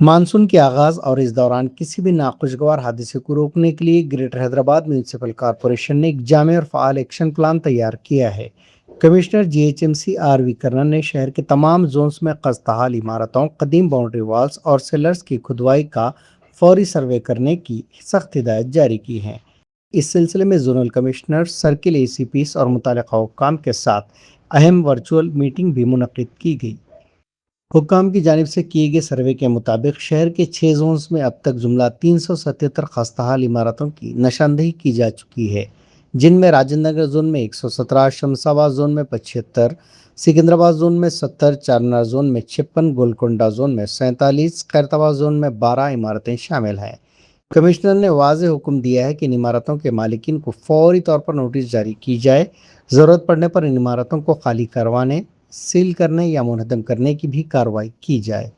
Monsoon کے آغاز اور اس دوران کسی بھی ناخوشگوار حادثے کو روکنے کے لیے گریٹر حیدرآباد میونسپل کارپوریشن نے ایک جامع اور فعال ایکشن پلان تیار کیا ہے۔ Commissioner G H M C R V Karnan نے شہر کے تمام زونز میں خستحال عمارتوں، قدیم باؤنڈری والز اور سیلرز کی کھدوائی کا فوری سروے کرنے کی سخت ہدایت جاری کی ہے۔ اس سلسلے میں زونل کمشنر، سرکل اے سی پیز اور متعلقہ حکام کے ساتھ اہم ورچوئل میٹنگ بھی منعقد کی گئی۔ حکام کی جانب سے کیے گئے سروے کے مطابق شہر کے 6 زونز میں اب تک جملہ 377 خستحال عمارتوں کی نشاندہی کی جا چکی ہے، جن میں راجندر نگر زون میں 117، شمس آباد زون میں 75، سکندرآباد زون میں 70، چارمینار زون میں 56، گولکنڈہ زون میں 47، خیرتآباد زون میں 12 عمارتیں شامل ہیں۔ کمشنر نے واضح حکم دیا ہے کہ ان عمارتوں کے مالکین کو فوری طور پر نوٹس جاری کی جائے، ضرورت پڑنے پر ان عمارتوں کو خالی کروانے، سیل کرنے یا منہدم کرنے کی بھی کارروائی کی جائے۔